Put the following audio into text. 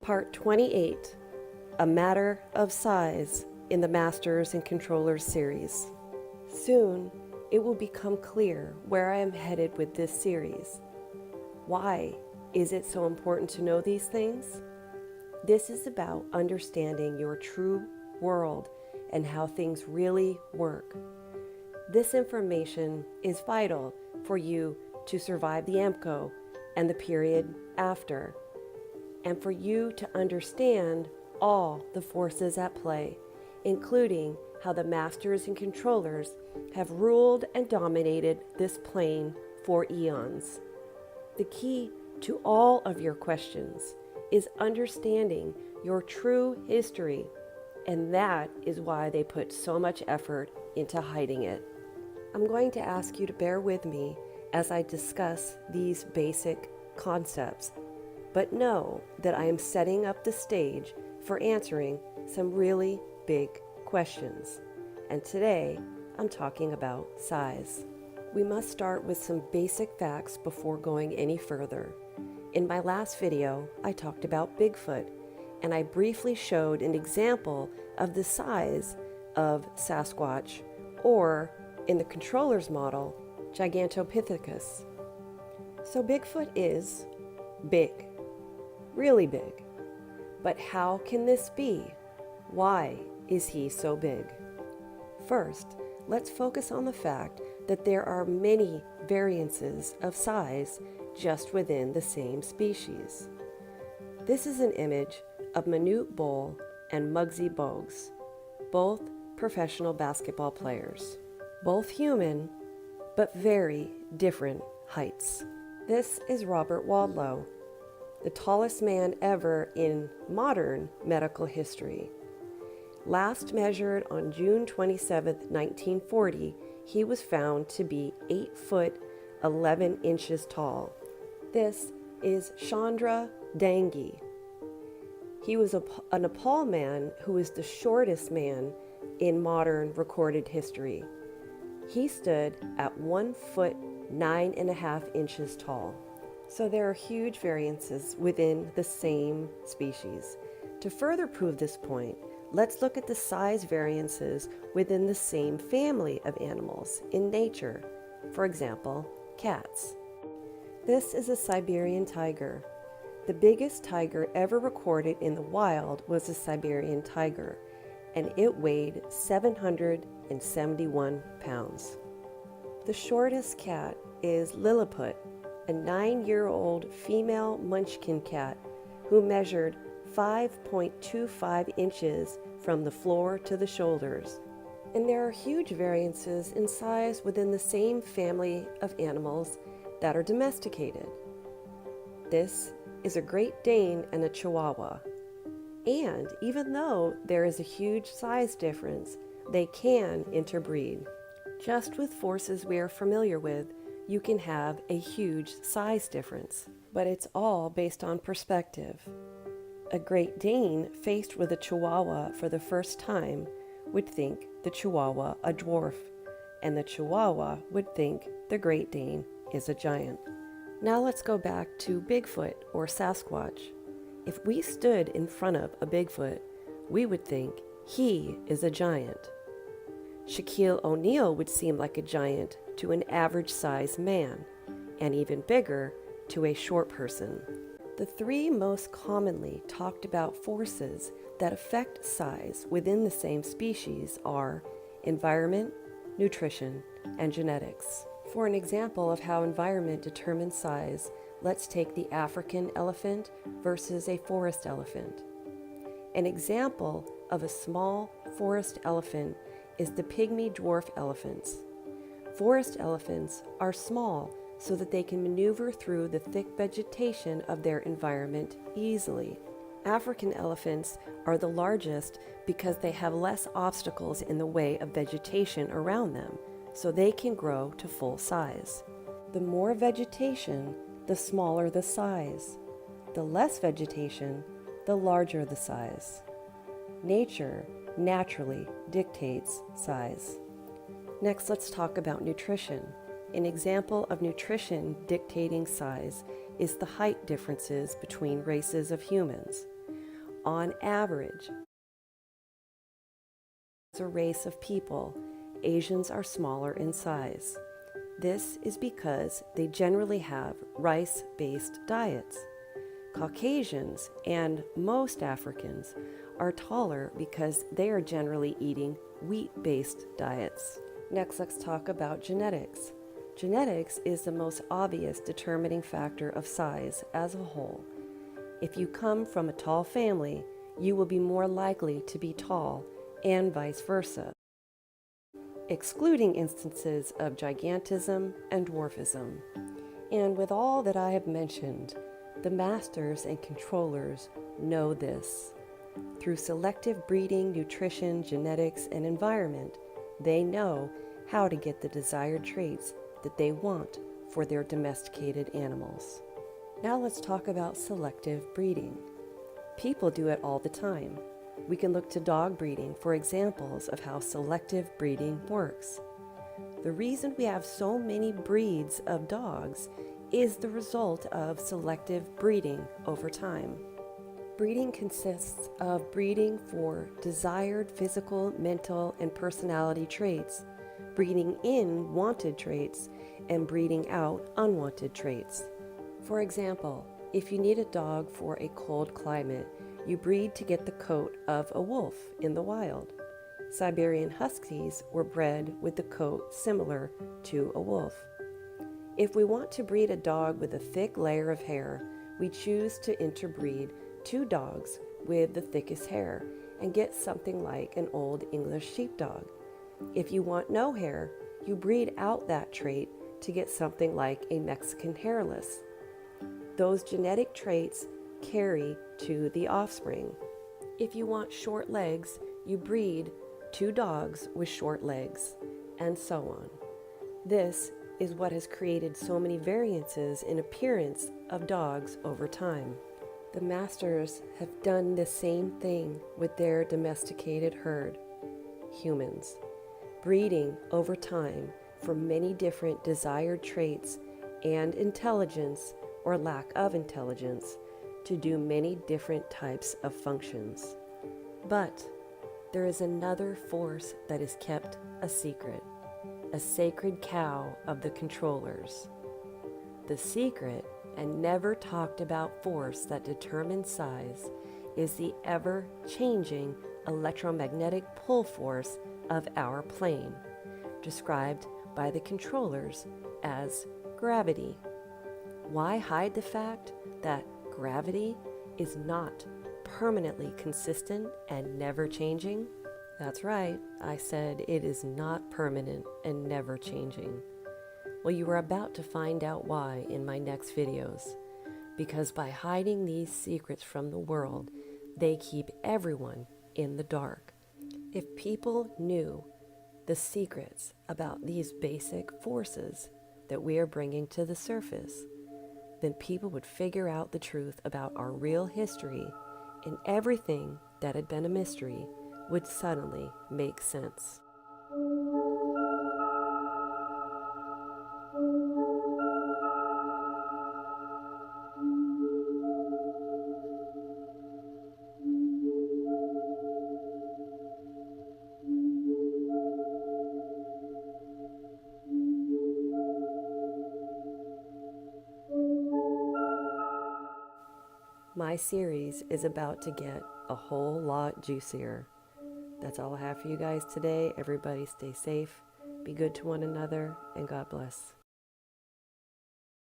Part 28, A Matter of Size in the Masters and Controllers series. Soon, it will become clear where I am headed with this series. Why is it so important to know these things? This is about understanding your true world and how things really work. This information is vital for you to survive the AMCO and the period after, and for you to understand all the forces at play, including how the masters and controllers have ruled and dominated this plane for eons. The key to all of your questions is understanding your true history, and that is why they put so much effort into hiding it. I'm going to ask you to bear with me as I discuss these basic concepts, but know that I am setting up the stage for answering some really big questions. And today, I'm talking about size. We must start with some basic facts before going any further. In my last video, I talked about Bigfoot, and I briefly showed an example of the size of Sasquatch, or in the controller's model, Gigantopithecus. So Bigfoot is big, really big. But how can this be? Why is he so big? First, let's focus on the fact that there are many variances of size just within the same species. This is an image of Manute Bol and Muggsy Bogues, both professional basketball players, both human, but very different heights. This is Robert Wadlow, the tallest man ever in modern medical history. Last measured on June 27, 1940, he was found to be 8 foot 11 inches tall. This is Chandra Dangi. He was a Nepal man who is the shortest man in modern recorded history. He stood at 1 foot 9.5 inches tall. So there are huge variances within the same species. To further prove this point, let's look at the size variances within the same family of animals in nature. For example, cats. This is a Siberian tiger. The biggest tiger ever recorded in the wild was a Siberian tiger, and it weighed 771 pounds. The shortest cat is Lilliput, a 9-year-old female munchkin cat who measured 5.25 inches from the floor to the shoulders. And there are huge variances in size within the same family of animals that are domesticated. This is a Great Dane and a Chihuahua. And even though there is a huge size difference, they can interbreed. Just with forces we are familiar with, you can have a huge size difference, but it's all based on perspective. A Great Dane faced with a Chihuahua for the first time would think the Chihuahua a dwarf, and the Chihuahua would think the Great Dane is a giant. Now let's go back to Bigfoot or Sasquatch. If we stood in front of a Bigfoot, we would think he is a giant. Shaquille O'Neal would seem like a giant to an average-sized man, and even bigger to a short person. The three most commonly talked about forces that affect size within the same species are environment, nutrition, and genetics. For an example of how environment determines size, let's take the African elephant versus a forest elephant. An example of a small forest elephant is the pygmy dwarf elephants. Forest elephants are small so that they can maneuver through the thick vegetation of their environment easily. African elephants are the largest because they have less obstacles in the way of vegetation around them, so they can grow to full size. The more vegetation, the smaller the size. The less vegetation, the larger the size. Nature naturally dictates size. Next, let's talk about nutrition. An example of nutrition dictating size is the height differences between races of humans. on average, as a race of people, Asians are smaller in size. This is because they generally have rice-based diets. Caucasians and most Africans are taller because they are generally eating wheat-based diets. Next, let's talk about genetics. Genetics is the most obvious determining factor of size as a whole. If you come from a tall family, you will be more likely to be tall, and vice versa, excluding instances of gigantism and dwarfism. And with all that I have mentioned, the masters and controllers know this. Through selective breeding, nutrition, genetics, and environment, they know how to get the desired traits that they want for their domesticated animals. Now let's talk about selective breeding. People do it all the time. We can look to dog breeding for examples of how selective breeding works. The reason we have so many breeds of dogs is the result of selective breeding over time. Breeding consists of breeding for desired physical, mental, and personality traits, breeding in wanted traits, and breeding out unwanted traits. For example, if you need a dog for a cold climate, you breed to get the coat of a wolf in the wild. Siberian Huskies were bred with the coat similar to a wolf. If we want to breed a dog with a thick layer of hair, we choose to interbreed two dogs with the thickest hair and get something like an Old English sheepdog. If you want no hair, you breed out that trait to get something like a Mexican hairless. Those genetic traits carry to the offspring. If you want short legs, you breed two dogs with short legs, and so on. This is what has created so many variances in appearance of dogs over time. The masters have done the same thing with their domesticated herd, humans, breeding over time for many different desired traits and intelligence or lack of intelligence to do many different types of functions. But there is another force that is kept a secret, a sacred cow of the controllers. The secret and never talked about force that determines size is the ever-changing electromagnetic pull force of our plane, described by the controllers as gravity. Why hide the fact that gravity is not permanently consistent and never changing? That's right, I said it is not permanent and never changing. Well, you are about to find out why in my next videos, because by hiding these secrets from the world, they keep everyone in the dark. If people knew the secrets about these basic forces that we are bringing to the surface, then people would figure out the truth about our real history, and everything that had been a mystery would suddenly make sense. My series is about to get a whole lot juicier. That's all I have for you guys today. Everybody stay safe, be good to one another, and God bless.